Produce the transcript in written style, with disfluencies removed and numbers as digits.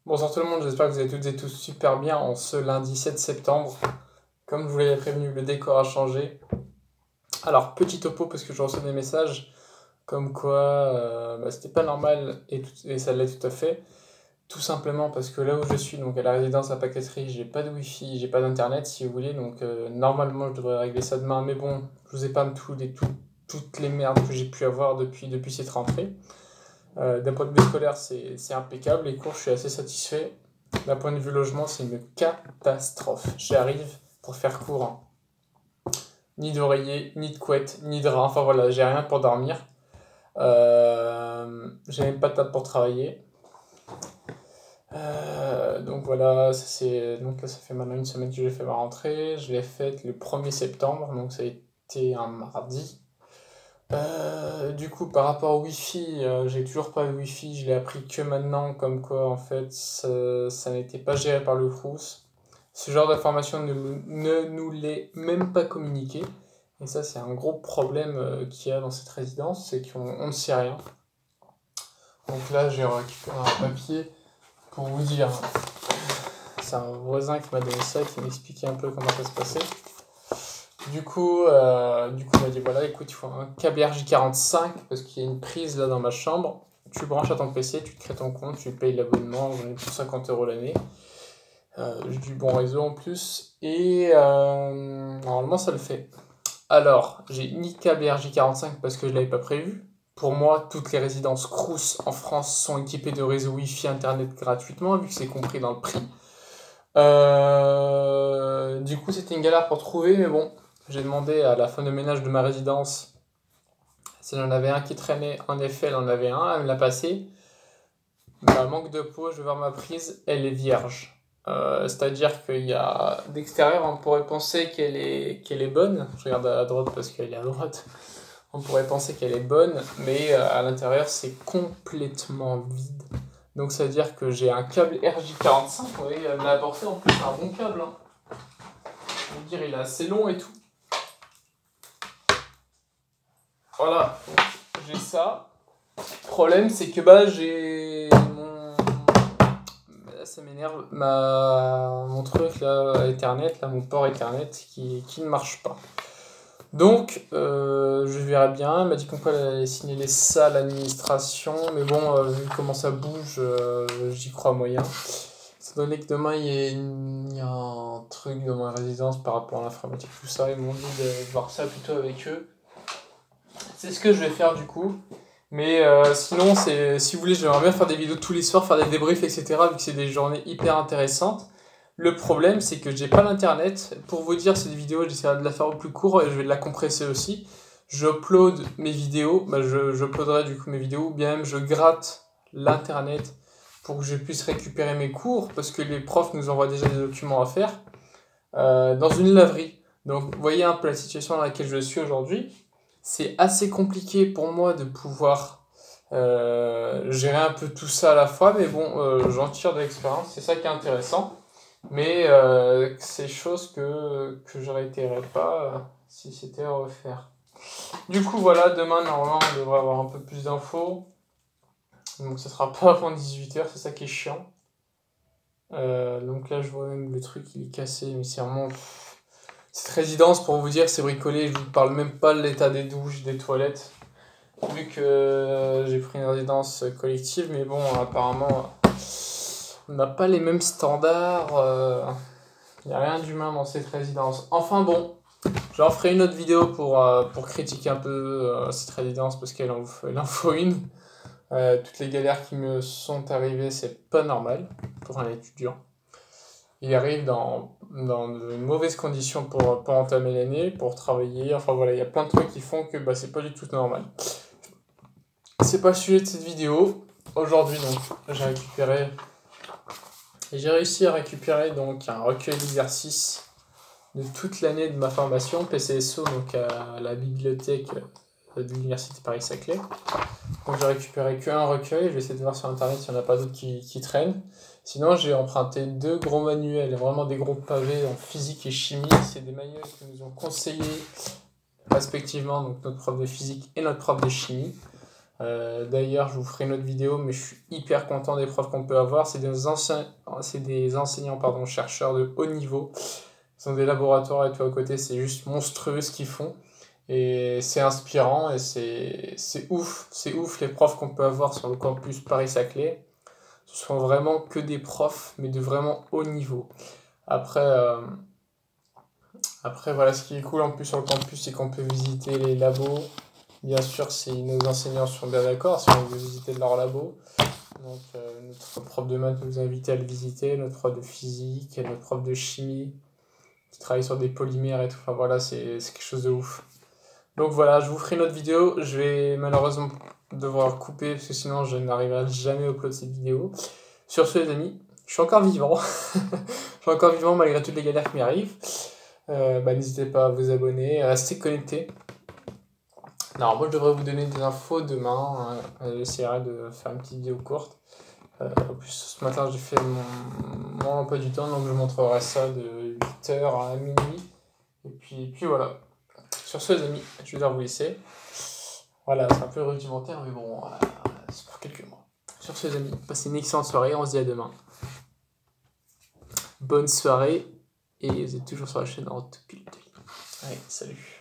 Bonsoir tout le monde, j'espère que vous allez toutes et tous super bien en ce lundi 7 septembre. Comme je vous l'avais prévenu, le décor a changé. Alors, petit topo parce que je reçois des messages comme quoi c'était pas normal et ça l'est tout à fait. Tout simplement parce que là où je suis, donc à la résidence à paqueterie, j'ai pas de wifi, j'ai pas d'internet si vous voulez. Donc normalement je devrais régler ça demain, mais bon, je vous épargne toutes les merdes que j'ai pu avoir depuis cette rentrée. D'un point de vue scolaire, c'est impeccable. Les cours, je suis assez satisfait. D'un point de vue logement, c'est une catastrophe. J'arrive, pour faire court, hein, ni d'oreiller, ni de couette, ni de drap. Enfin voilà, j'ai rien pour dormir. J'ai même pas de table pour travailler. Donc voilà, donc là, ça fait maintenant une semaine que j'ai fait ma rentrée. Je l'ai faite le 1er septembre, donc ça a été un mardi. Du coup, par rapport au Wi-Fi, j'ai toujours pas de Wi-Fi, je l'ai appris que maintenant, comme quoi en fait ça n'était pas géré par le Crous. Ce genre d'information ne nous l'est même pas communiqué. Et ça, c'est un gros problème qu'il y a dans cette résidence, c'est qu'on ne sait rien. Donc là, j'ai récupéré un papier pour vous dire. C'est un voisin qui m'a donné ça, qui m'expliquait un peu comment ça se passait. Du coup, il m'a dit voilà, écoute, il faut un câble RJ45 parce qu'il y a une prise là dans ma chambre. Tu branches à ton PC, tu te crées ton compte, tu payes l'abonnement, j'en ai pour 50 € l'année. J'ai du bon réseau en plus et normalement ça le fait. Alors, j'ai ni câble RJ45 parce que je l'avais pas prévu. Pour moi, toutes les résidences Crous en France sont équipées de réseau Wi-Fi internet gratuitement vu que c'est compris dans le prix. Du coup, c'était une galère pour trouver, mais bon, j'ai demandé à la femme de ménage de ma résidence si elle en avait un qui traînait. En effet, elle en avait un, elle me l'a passé. Mais à manque de peau, je vais voir ma prise, elle est vierge. C'est-à-dire qu'il y a d'extérieur, on pourrait penser qu'elle est bonne. Je regarde à droite parce qu'elle est à droite. On pourrait penser qu'elle est bonne, mais à l'intérieur, c'est complètement vide. Donc ça veut dire que j'ai un câble RJ45, vous voyez, elle m'a apporté en plus un bon câble. Hein. Je veux dire, il est assez long et tout. Voilà, donc, j'ai ça. Le problème, c'est que j'ai mon... Là, ça m'énerve. Mon truc, là, Ethernet, là, mon port Ethernet qui ne marche pas. Donc, je verrai bien. Elle m'a dit qu'on allait signaler ça à l'administration. Mais bon, vu comment ça bouge, j'y crois moyen. Étant donné que demain, il y a un truc dans ma résidence par rapport à l'informatique, tout ça. Ils m'ont dit de voir ça plutôt avec eux. C'est ce que je vais faire du coup. Mais sinon, si vous voulez, j'aimerais bien faire des vidéos tous les soirs, faire des débriefs, etc. Vu que c'est des journées hyper intéressantes. Le problème, c'est que j'ai pas l'internet. Pour vous dire, cette vidéo, j'essaierai de la faire au plus court et je vais la compresser aussi. J'upload mes vidéos, j'uploaderai du coup mes vidéos, ou bien même je gratte l'internet pour que je puisse récupérer mes cours, parce que les profs nous envoient déjà des documents à faire, dans une laverie. Donc, vous voyez un peu la situation dans laquelle je suis aujourd'hui. C'est assez compliqué pour moi de pouvoir gérer un peu tout ça à la fois, mais bon, j'en tire de l'expérience, c'est ça qui est intéressant. Mais c'est chose que je réitérerais pas si c'était à refaire. Du coup, voilà, demain, normalement, on devrait avoir un peu plus d'infos. Donc, ça sera pas avant 18h, c'est ça qui est chiant. Donc là, je vois même le truc, il est cassé, mais c'est vraiment... Cette résidence, pour vous dire, c'est bricolé. Je vous parle même pas de l'état des douches, des toilettes. Vu que j'ai pris une résidence collective, mais bon, apparemment, on n'a pas les mêmes standards. Il n'y a rien d'humain dans cette résidence. Enfin bon, j'en ferai une autre vidéo pour critiquer un peu cette résidence parce qu'elle en faut une. Toutes les galères qui me sont arrivées, c'est pas normal pour un étudiant. Il arrive dans de mauvaises conditions pour entamer l'année, pour travailler. Enfin voilà, il y a plein de trucs qui font que c'est pas du tout normal. C'est pas le sujet de cette vidéo. Aujourd'hui, donc, j'ai réussi à récupérer donc un recueil d'exercices de toute l'année de ma formation PCSO, donc à la bibliothèque de l'université Paris-Saclay. Donc j'ai récupéré qu'un recueil, je vais essayer de voir sur internet s'il n'y en a pas d'autres qui traînent. Sinon j'ai emprunté 2 gros manuels, vraiment des gros pavés en physique et chimie. C'est des manuels que nous ont conseillés respectivement donc notre prof de physique et notre prof de chimie. D'ailleurs, je vous ferai une autre vidéo, mais je suis hyper content des profs qu'on peut avoir. C'est des enseignants, pardon, chercheurs de haut niveau. Ils ont des laboratoires et tout à côté, c'est juste monstrueux ce qu'ils font. Et c'est inspirant et c'est ouf les profs qu'on peut avoir sur le campus Paris-Saclay. Ce sont vraiment que des profs, mais de vraiment haut niveau. Après, voilà, ce qui est cool en plus sur le campus, c'est qu'on peut visiter les labos. Bien sûr, si nos enseignants sont bien d'accord, si on veut visiter leur labo. Donc, notre prof de maths nous a invités à le visiter, notre prof de physique, et notre prof de chimie, qui travaille sur des polymères et tout. Enfin voilà, c'est quelque chose de ouf. Donc voilà, je vous ferai une autre vidéo. Je vais malheureusement devoir couper, parce que sinon je n'arriverai jamais à upload cette vidéo. Sur ce, les amis, je suis encore vivant. Je suis encore vivant malgré toutes les galères qui m'arrivent. N'hésitez pas à vous abonner, à rester connecté. Non, moi je devrais vous donner des infos demain. J'essaierai de faire une petite vidéo courte. En plus, ce matin j'ai fait mon emploi du temps, donc je vous montrerai ça de 8h à minuit. Et puis voilà. Sur ce, les amis, je vais devoir vous laisser. Voilà, c'est un peu rudimentaire, mais bon, c'est pour quelques mois. Sur ce, les amis, passez une excellente soirée. On se dit à demain. Bonne soirée. Et vous êtes toujours sur la chaîne Road to Pilote. Allez, salut.